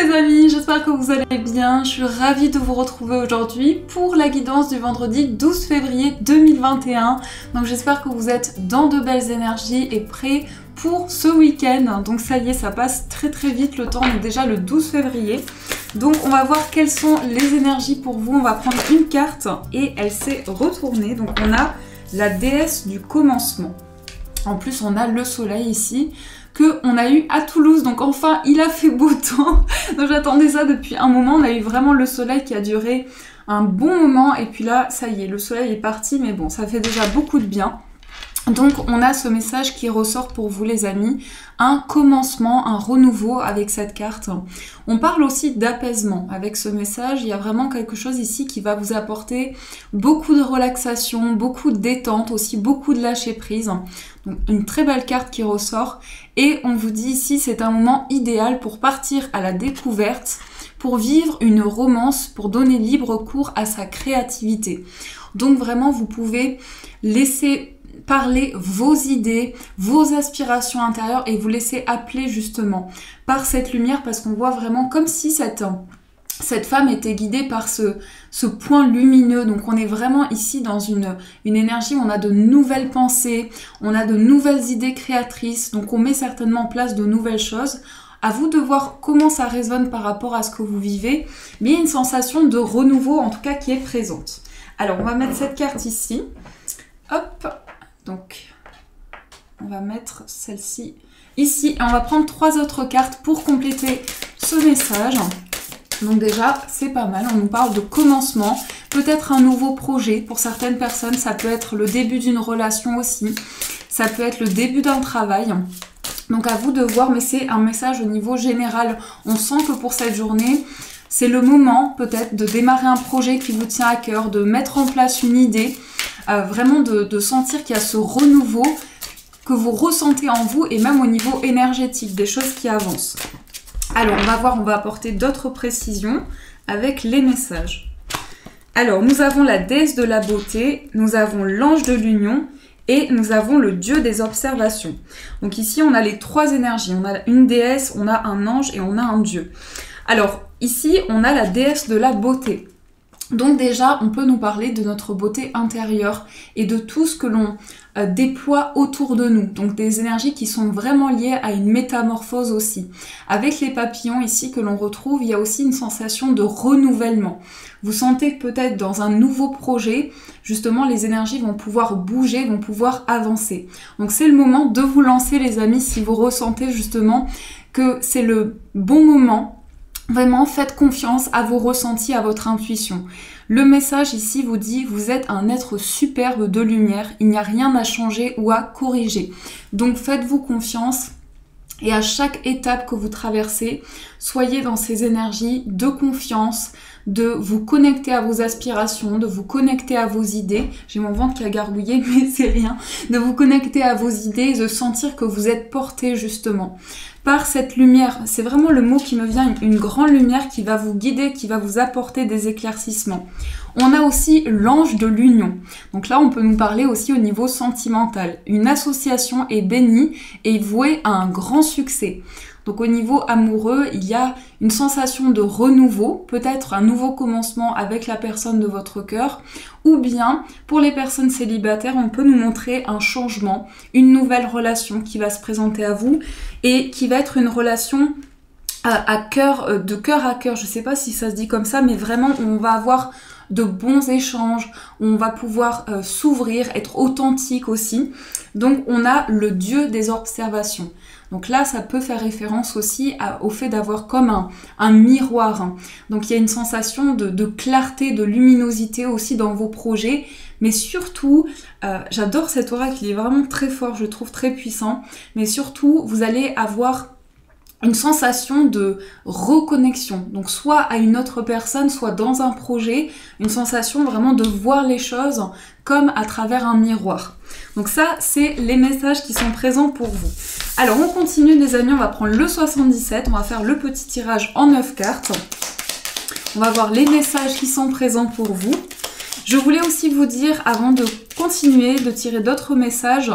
les amis, j'espère que vous allez bien. Je suis ravie de vous retrouver aujourd'hui pour la guidance du vendredi 12 février 2021. Donc j'espère que vous êtes dans de belles énergies et prêts pour ce week-end. Donc ça y est, ça passe très vite le temps, on est déjà le 12 février. Donc on va voir quelles sont les énergies pour vous. On va prendre une carte et elle s'est retournée. Donc on a la déesse du commencement. En plus on a le soleil ici qu'on a eu à Toulouse, donc enfin il a fait beau temps. Donc j'attendais ça depuis un moment, on a eu vraiment le soleil qui a duré un bon moment et puis là ça y est, le soleil est parti, mais bon ça fait déjà beaucoup de bien. Donc on a ce message qui ressort pour vous les amis, un commencement, un renouveau avec cette carte. On parle aussi d'apaisement avec ce message, il y a vraiment quelque chose ici qui va vous apporter beaucoup de relaxation, beaucoup de détente, aussi beaucoup de lâcher prise. Donc une très belle carte qui ressort et on vous dit ici c'est un moment idéal pour partir à la découverte, pour vivre une romance, pour donner libre cours à sa créativité. Donc vraiment vous pouvez laisser parler vos idées, vos aspirations intérieures et vous laisser appeler justement par cette lumière parce qu'on voit vraiment comme si cette femme était guidée par ce point lumineux. Donc on est vraiment ici dans une énergie où on a de nouvelles pensées, on a de nouvelles idées créatrices, donc on met certainement en place de nouvelles choses. À vous de voir comment ça résonne par rapport à ce que vous vivez, mais il y a une sensation de renouveau en tout cas qui est présente. Alors on va mettre cette carte ici, hop. Donc, on va mettre celle-ci ici et on va prendre 3 autres cartes pour compléter ce message. Donc déjà, c'est pas mal, on nous parle de commencement, peut-être un nouveau projet. Pour certaines personnes, ça peut être le début d'une relation aussi, ça peut être le début d'un travail. Donc à vous de voir, mais c'est un message au niveau général. On sent que pour cette journée, c'est le moment peut-être de démarrer un projet qui vous tient à cœur, de mettre en place une idée, vraiment de sentir qu'il y a ce renouveau que vous ressentez en vous et même au niveau énergétique, des choses qui avancent. Alors on va voir, on va apporter d'autres précisions avec les messages. Alors nous avons la déesse de la beauté, nous avons l'ange de l'union et nous avons le dieu des observations. Donc ici on a les 3 énergies, on a une déesse, on a un ange et on a un dieu. Alors ici on a la déesse de la beauté. Donc déjà, on peut nous parler de notre beauté intérieure et de tout ce que l'on déploie autour de nous. Donc des énergies qui sont vraiment liées à une métamorphose aussi. Avec les papillons ici que l'on retrouve, il y a aussi une sensation de renouvellement. Vous sentez que peut-être dans un nouveau projet, justement les énergies vont pouvoir bouger, vont pouvoir avancer. Donc c'est le moment de vous lancer les amis si vous ressentez justement que c'est le bon moment. Vraiment, faites confiance à vos ressentis, à votre intuition. Le message ici vous dit, vous êtes un être superbe de lumière, il n'y a rien à changer ou à corriger. Donc faites-vous confiance et à chaque étape que vous traversez, soyez dans ces énergies de confiance, de vous connecter à vos aspirations, de vous connecter à vos idées. J'ai mon ventre qui a gargouillé, mais c'est rien. De vous connecter à vos idées et de sentir que vous êtes porté justement par cette lumière. C'est vraiment le mot qui me vient, une grande lumière qui va vous guider, qui va vous apporter des éclaircissements. On a aussi l'ange de l'union. Donc là, on peut nous parler aussi au niveau sentimental. Une association est bénie et vouée à un grand succès. Donc au niveau amoureux, il y a une sensation de renouveau, peut-être un nouveau commencement avec la personne de votre cœur, ou bien pour les personnes célibataires, on peut nous montrer un changement, une nouvelle relation qui va se présenter à vous et qui va être une relation de cœur à cœur. Je ne sais pas si ça se dit comme ça, mais vraiment on va avoir de bons échanges, on va pouvoir s'ouvrir, être authentique aussi. Donc on a le dieu des observations. Donc là, ça peut faire référence aussi au fait d'avoir comme un miroir. Donc il y a une sensation de clarté, de luminosité aussi dans vos projets. Mais surtout, j'adore cet oracle, il est vraiment très fort, je le trouve très puissant. Mais surtout, vous allez avoir une sensation de reconnexion, donc soit à une autre personne, soit dans un projet, une sensation vraiment de voir les choses comme à travers un miroir. Donc ça, c'est les messages qui sont présents pour vous. Alors on continue les amis, on va prendre le 77, on va faire le petit tirage en 9 cartes. On va voir les messages qui sont présents pour vous. Je voulais aussi vous dire, avant de continuer, de tirer d'autres messages,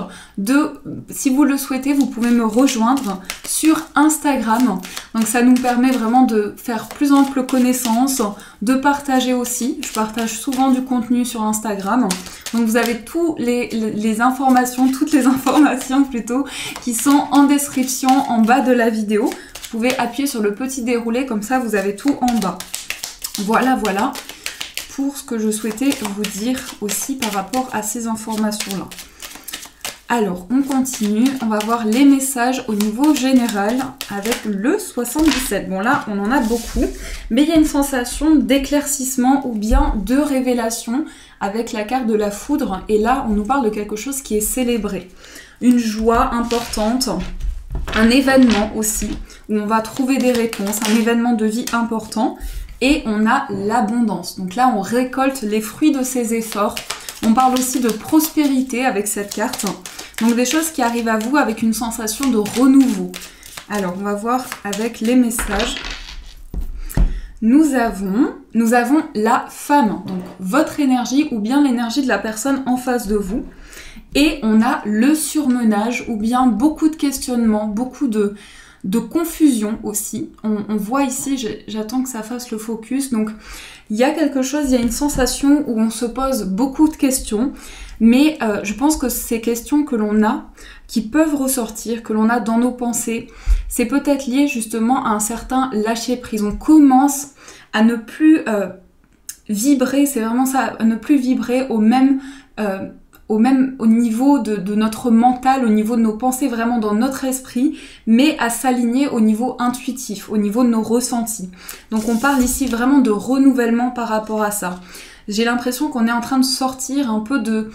si vous le souhaitez, vous pouvez me rejoindre sur Instagram. Donc ça nous permet vraiment de faire plus ample connaissance, de partager aussi. Je partage souvent du contenu sur Instagram. Donc vous avez toutes les informations plutôt, qui sont en description en bas de la vidéo. Vous pouvez appuyer sur le petit déroulé, comme ça vous avez tout en bas. Voilà pour ce que je souhaitais vous dire aussi par rapport à ces informations-là. Alors, on continue. On va voir les messages au niveau général avec le 77. Bon, là, on en a beaucoup. Mais il y a une sensation d'éclaircissement ou bien de révélation avec la carte de la foudre. Et là, on nous parle de quelque chose qui est célébré. Une joie importante. Un événement aussi, où on va trouver des réponses. Un événement de vie important. Et on a l'abondance. Donc là, on récolte les fruits de ses efforts. On parle aussi de prospérité avec cette carte. Donc des choses qui arrivent à vous avec une sensation de renouveau. Alors, on va voir avec les messages. Nous avons la femme, donc votre énergie ou bien l'énergie de la personne en face de vous. Et on a le surmenage ou bien beaucoup de questionnements, beaucoup de confusion aussi. On voit ici, j'attends que ça fasse le focus. Donc, il y a quelque chose, il y a une sensation où on se pose beaucoup de questions. Mais je pense que ces questions que l'on a, qui peuvent ressortir, que l'on a dans nos pensées, c'est peut-être lié justement à un certain lâcher-prise. On commence à ne plus vibrer, c'est vraiment ça, à ne plus vibrer au niveau de notre mental, au niveau de nos pensées, vraiment dans notre esprit, mais à s'aligner au niveau intuitif, au niveau de nos ressentis. Donc on parle ici vraiment de renouvellement par rapport à ça. J'ai l'impression qu'on est en train de sortir un peu de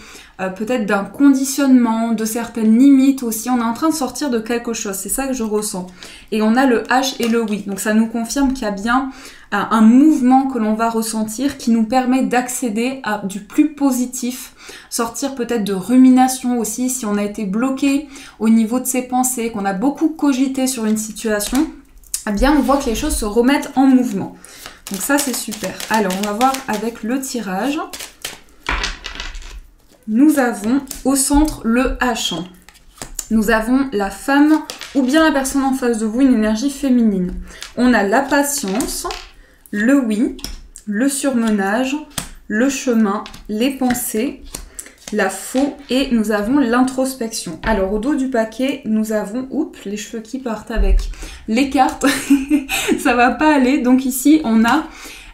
peut-être d'un conditionnement, de certaines limites aussi. On est en train de sortir de quelque chose, c'est ça que je ressens. Et on a le H et le oui. Donc ça nous confirme qu'il y a bien un mouvement que l'on va ressentir qui nous permet d'accéder à du plus positif, sortir peut-être de rumination aussi si on a été bloqué au niveau de ses pensées, qu'on a beaucoup cogité sur une situation, eh bien on voit que les choses se remettent en mouvement. Donc ça c'est super. Alors on va voir avec le tirage. Nous avons au centre le H. Nous avons la femme ou bien la personne en face de vous, une énergie féminine. On a la patience, le oui, le surmenage, le chemin, les pensées, la faux et nous avons l'introspection. Alors au dos du paquet, nous avons, oups, les cheveux qui partent avec les cartes, ça va pas aller. Donc ici, on a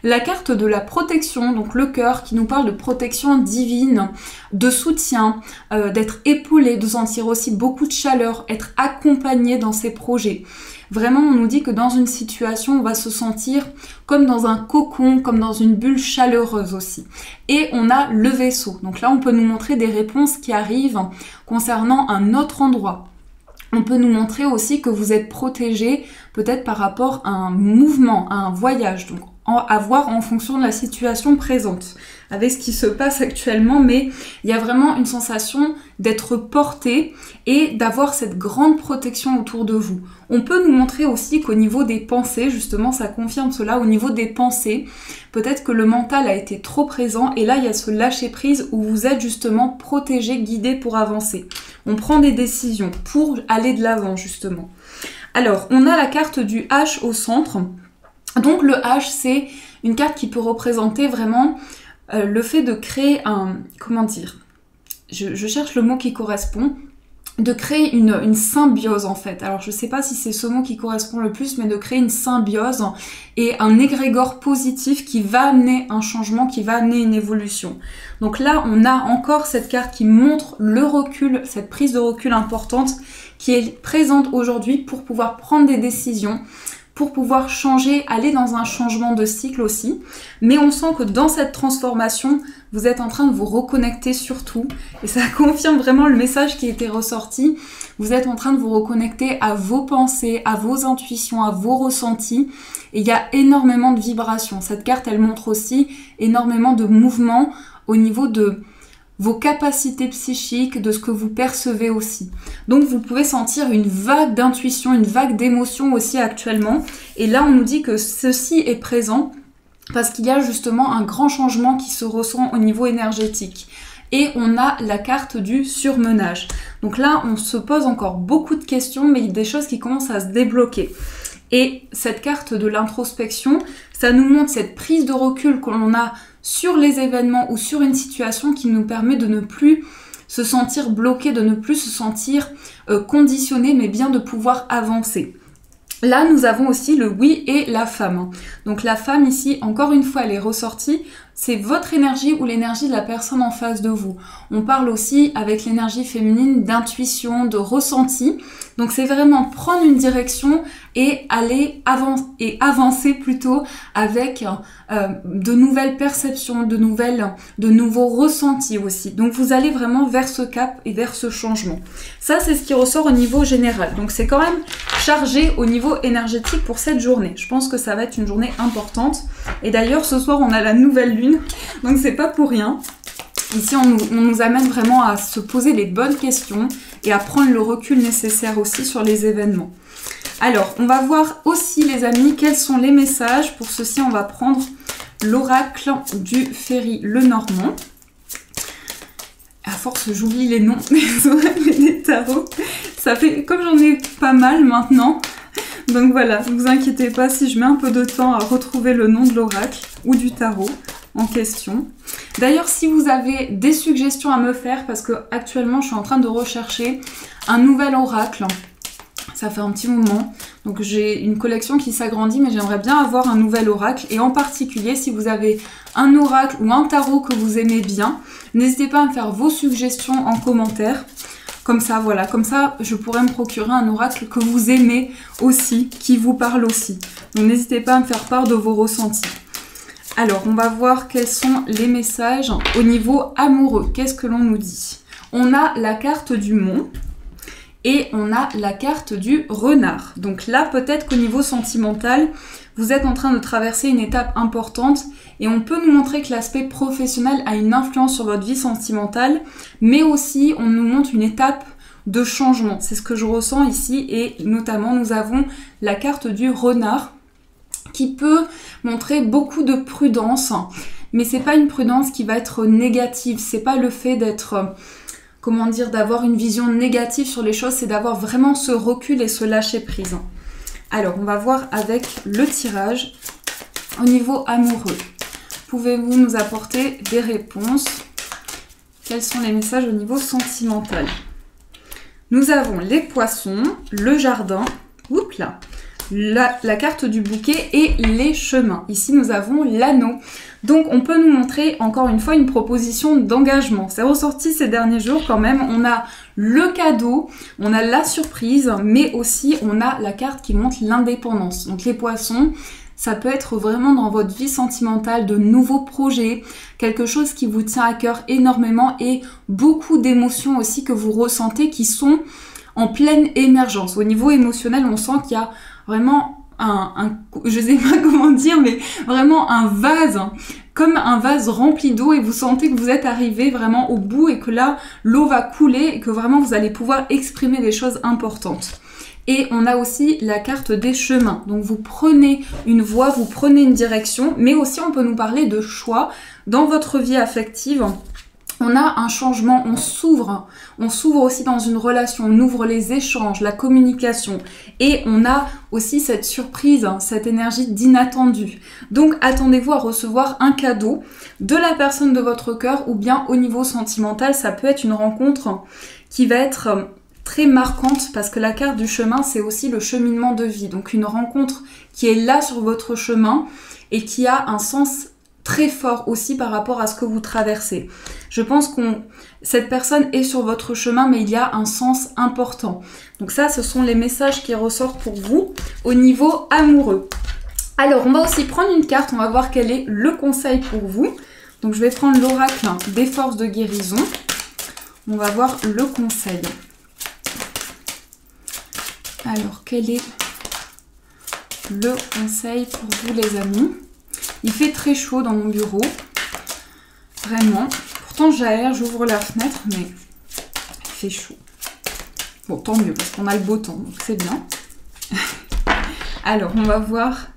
la carte de la protection, donc le cœur qui nous parle de protection divine, de soutien, d'être épaulé, de sentir aussi beaucoup de chaleur, être accompagné dans ses projets. Vraiment, on nous dit que dans une situation, on va se sentir comme dans un cocon, comme dans une bulle chaleureuse aussi. Et on a le vaisseau. Donc là, on peut nous montrer des réponses qui arrivent concernant un autre endroit. On peut nous montrer aussi que vous êtes protégé peut-être par rapport à un mouvement, à un voyage. Donc à voir en fonction de la situation présente, avec ce qui se passe actuellement, mais il y a vraiment une sensation d'être porté et d'avoir cette grande protection autour de vous. On peut nous montrer aussi qu'au niveau des pensées, justement, ça confirme cela, au niveau des pensées, peut-être que le mental a été trop présent et là, il y a ce lâcher-prise où vous êtes justement protégé, guidé pour avancer. On prend des décisions pour aller de l'avant, justement. Alors, on a la carte du H au centre. Donc le H, c'est une carte qui peut représenter vraiment le fait de créer un... Comment dire ? Je cherche le mot qui correspond. De créer une symbiose en fait. Alors je sais pas si c'est ce mot qui correspond le plus, mais de créer une symbiose et un égrégore positif qui va amener un changement, qui va amener une évolution. Donc là, on a encore cette carte qui montre le recul, cette prise de recul importante qui est présente aujourd'hui pour pouvoir prendre des décisions, pour pouvoir changer, aller dans un changement de cycle aussi. Mais on sent que dans cette transformation, vous êtes en train de vous reconnecter surtout. Et ça confirme vraiment le message qui était ressorti. Vous êtes en train de vous reconnecter à vos pensées, à vos intuitions, à vos ressentis. Et il y a énormément de vibrations. Cette carte, elle montre aussi énormément de mouvements au niveau de vos capacités psychiques, de ce que vous percevez aussi. Donc vous pouvez sentir une vague d'intuition, une vague d'émotion aussi actuellement. Et là on nous dit que ceci est présent parce qu'il y a justement un grand changement qui se ressent au niveau énergétique. Et on a la carte du surmenage. Donc là, on se pose encore beaucoup de questions, mais il y a des choses qui commencent à se débloquer. Et cette carte de l'introspection, ça nous montre cette prise de recul que l'on a sur les événements ou sur une situation qui nous permet de ne plus se sentir bloqué, de ne plus se sentir conditionné, mais bien de pouvoir avancer. Là, nous avons aussi le oui et la femme. Donc la femme ici, encore une fois, elle est ressortie. C'est votre énergie ou l'énergie de la personne en face de vous. On parle aussi avec l'énergie féminine d'intuition, de ressenti. Donc c'est vraiment prendre une direction et aller avancer plutôt avec de nouvelles perceptions, de nouveaux ressentis aussi. Donc vous allez vraiment vers ce cap et vers ce changement. Ça, c'est ce qui ressort au niveau général. Donc c'est quand même chargé au niveau énergétique pour cette journée. Je pense que ça va être une journée importante. Et d'ailleurs, ce soir, on a la nouvelle lune, donc c'est pas pour rien. Ici, on nous amène vraiment à se poser les bonnes questions et à prendre le recul nécessaire aussi sur les événements. Alors, on va voir aussi, les amis, quels sont les messages. Pour ceci, on va prendre l'oracle du Ferry Lenormand. À force, j'oublie les noms des oracles et des tarots. Ça fait, comme j'en ai pas mal maintenant, donc voilà, ne vous inquiétez pas si je mets un peu de temps à retrouver le nom de l'oracle ou du tarot en question. D'ailleurs, si vous avez des suggestions à me faire, parce que actuellement je suis en train de rechercher un nouvel oracle, ça fait un petit moment, donc j'ai une collection qui s'agrandit, mais j'aimerais bien avoir un nouvel oracle, et en particulier si vous avez un oracle ou un tarot que vous aimez bien, n'hésitez pas à me faire vos suggestions en commentaire. Comme ça, voilà, comme ça, je pourrais me procurer un oracle que vous aimez aussi, qui vous parle aussi. Donc n'hésitez pas à me faire part de vos ressentis. Alors, on va voir quels sont les messages au niveau amoureux. Qu'est-ce que l'on nous dit? On a la carte du mont et on a la carte du renard. Donc là, peut-être qu'au niveau sentimental, vous êtes en train de traverser une étape importante et on peut nous montrer que l'aspect professionnel a une influence sur votre vie sentimentale, mais aussi on nous montre une étape de changement. C'est ce que je ressens ici et notamment nous avons la carte du renard qui peut montrer beaucoup de prudence, mais c'est pas une prudence qui va être négative, c'est pas le fait d'être, comment dire, d'avoir une vision négative sur les choses, c'est d'avoir vraiment ce recul et ce lâcher prise. Alors, on va voir avec le tirage au niveau amoureux. Pouvez-vous nous apporter des réponses? Quels sont les messages au niveau sentimental? Nous avons les poissons, le jardin, oups là, la carte du bouquet et les chemins. Ici, nous avons l'anneau. Donc, on peut nous montrer, encore une fois, une proposition d'engagement. C'est ressorti ces derniers jours quand même. On a le cadeau, on a la surprise, mais aussi, on a la carte qui montre l'indépendance. Donc, les poissons, ça peut être vraiment dans votre vie sentimentale de nouveaux projets, quelque chose qui vous tient à cœur énormément et beaucoup d'émotions aussi que vous ressentez qui sont en pleine émergence. Au niveau émotionnel, on sent qu'il y a vraiment je sais pas comment dire, mais vraiment un vase, comme un vase rempli d'eau et vous sentez que vous êtes arrivé vraiment au bout et que là, l'eau va couler et que vraiment vous allez pouvoir exprimer des choses importantes. Et on a aussi la carte des chemins. Donc vous prenez une voie, vous prenez une direction, mais aussi on peut nous parler de choix dans votre vie affective. On a un changement, on s'ouvre aussi dans une relation, on ouvre les échanges, la communication et on a aussi cette surprise, cette énergie d'inattendu. Donc attendez-vous à recevoir un cadeau de la personne de votre cœur ou bien au niveau sentimental, ça peut être une rencontre qui va être très marquante parce que la carte du chemin, c'est aussi le cheminement de vie. Donc une rencontre qui est là sur votre chemin et qui a un sens très fort aussi par rapport à ce que vous traversez. Je pense que cette personne est sur votre chemin, mais il y a un sens important. Donc ça, ce sont les messages qui ressortent pour vous au niveau amoureux. Alors, on va aussi prendre une carte, on va voir quel est le conseil pour vous. Donc, je vais prendre l'oracle des forces de guérison. On va voir le conseil. Alors, quel est le conseil pour vous, les amis? Il fait très chaud dans mon bureau, vraiment. Pourtant j'aère, j'ouvre la fenêtre, mais il fait chaud. Bon, tant mieux, parce qu'on a le beau temps, donc c'est bien. Alors, on va voir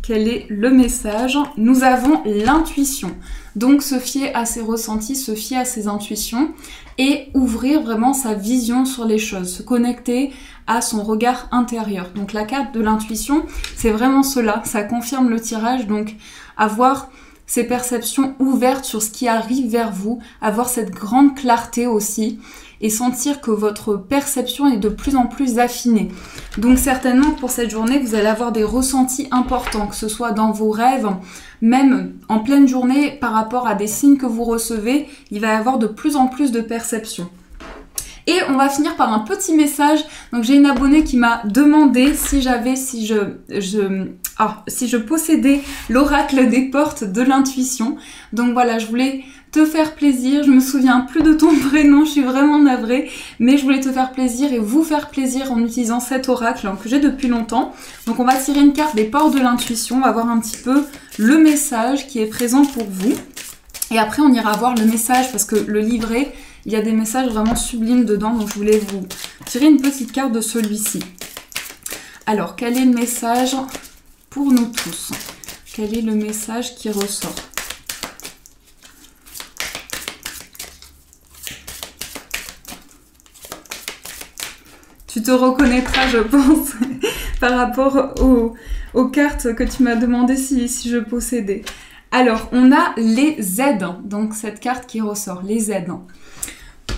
quel est le message? Nous avons l'intuition. Donc se fier à ses ressentis, se fier à ses intuitions et ouvrir vraiment sa vision sur les choses, se connecter à son regard intérieur. Donc la carte de l'intuition, c'est vraiment cela, ça confirme le tirage, donc avoir ces perceptions ouvertes sur ce qui arrive vers vous, avoir cette grande clarté aussi et sentir que votre perception est de plus en plus affinée. Donc certainement pour cette journée, vous allez avoir des ressentis importants, que ce soit dans vos rêves, même en pleine journée par rapport à des signes que vous recevez, il va y avoir de plus en plus de perceptions. Et on va finir par un petit message. Donc j'ai une abonnée qui m'a demandé si je possédais l'oracle des portes de l'intuition. Donc voilà, je voulais te faire plaisir. Je me souviens plus de ton prénom, je suis vraiment navrée, mais je voulais te faire plaisir et vous faire plaisir en utilisant cet oracle que j'ai depuis longtemps. Donc on va tirer une carte des portes de l'intuition, on va voir un petit peu le message qui est présent pour vous. Et après on ira voir le message parce que le livret, il y a des messages vraiment sublimes dedans, donc je voulais vous tirer une petite carte de celui-ci. Alors, quel est le message pour nous tous? Quel est le message qui ressort? Tu te reconnaîtras, je pense, par rapport aux cartes que tu m'as demandé si je possédais. Alors, on a les aides, donc cette carte qui ressort, les aides.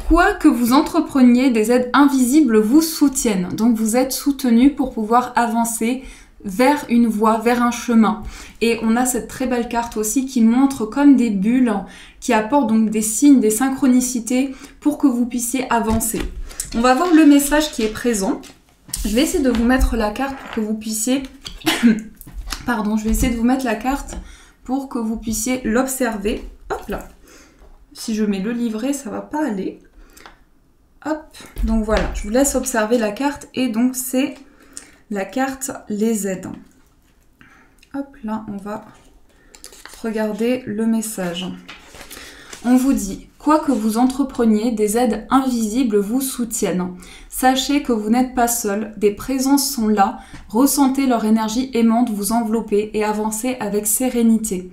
Quoi que vous entrepreniez, des aides invisibles vous soutiennent. Donc vous êtes soutenu pour pouvoir avancer vers une voie, vers un chemin. Et on a cette très belle carte aussi qui montre comme des bulles, qui apportent donc des signes, des synchronicités pour que vous puissiez avancer. On va voir le message qui est présent. Je vais essayer de vous mettre la carte pour que vous puissiez... Pardon, je vais essayer de vous mettre la carte pour que vous puissiez l'observer. Hop là. Si je mets le livret, ça va pas aller. Hop, donc voilà, je vous laisse observer la carte et donc c'est la carte les aides. Hop là, on va regarder le message. On vous dit, quoi que vous entrepreniez, des aides invisibles vous soutiennent. Sachez que vous n'êtes pas seul, des présences sont là, ressentez leur énergie aimante vous envelopper et avancez avec sérénité.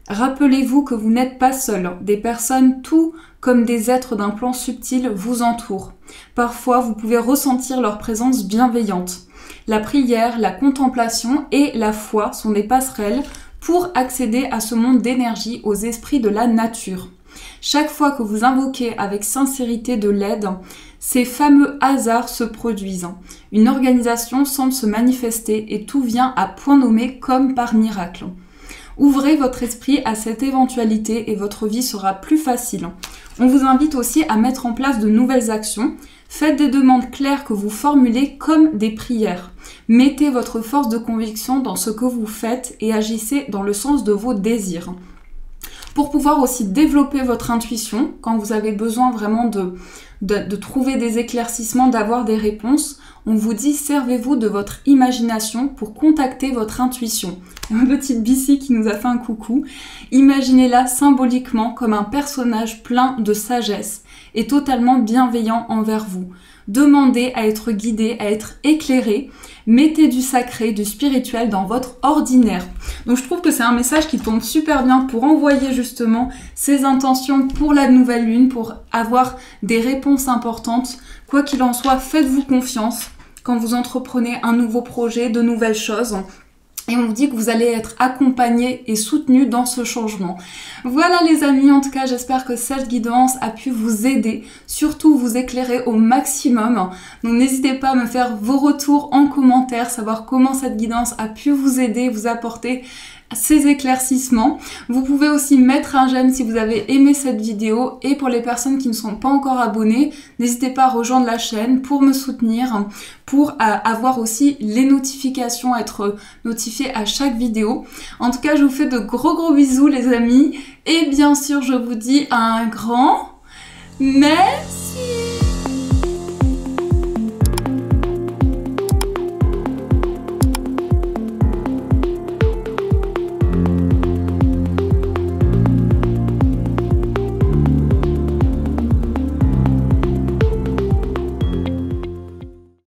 Rappelez-vous que vous n'êtes pas seul, des personnes tout comme des êtres d'un plan subtil vous entourent. Parfois, vous pouvez ressentir leur présence bienveillante. La prière, la contemplation et la foi sont des passerelles pour accéder à ce monde d'énergie, aux esprits de la nature. Chaque fois que vous invoquez avec sincérité de l'aide, ces fameux hasards se produisent. Une organisation semble se manifester et tout vient à point nommé comme par miracle. Ouvrez votre esprit à cette éventualité et votre vie sera plus facile. On vous invite aussi à mettre en place de nouvelles actions. Faites des demandes claires que vous formulez comme des prières. Mettez votre force de conviction dans ce que vous faites et agissez dans le sens de vos désirs. Pour pouvoir aussi développer votre intuition, quand vous avez besoin vraiment de trouver des éclaircissements, d'avoir des réponses, on vous dit servez-vous de votre imagination pour contacter votre intuition. Une petite Bissy qui nous a fait un coucou. Imaginez-la symboliquement comme un personnage plein de sagesse et totalement bienveillant envers vous. Demandez à être guidé, à être éclairé. Mettez du sacré, du spirituel dans votre ordinaire. Donc je trouve que c'est un message qui tombe super bien pour envoyer justement ces intentions pour la nouvelle lune, pour avoir des réponses importantes. Quoi qu'il en soit, faites-vous confiance quand vous entreprenez un nouveau projet, de nouvelles choses. Et on vous dit que vous allez être accompagné et soutenu dans ce changement. Voilà les amis, en tout cas j'espère que cette guidance a pu vous aider, surtout vous éclairer au maximum. Donc n'hésitez pas à me faire vos retours en commentaire, savoir comment cette guidance a pu vous aider, vous apporter ces éclaircissements. Vous pouvez aussi mettre un j'aime si vous avez aimé cette vidéo et pour les personnes qui ne sont pas encore abonnées, n'hésitez pas à rejoindre la chaîne pour me soutenir, pour avoir aussi les notifications, être notifié à chaque vidéo. En tout cas, je vous fais de gros bisous les amis et bien sûr, je vous dis un grand merci.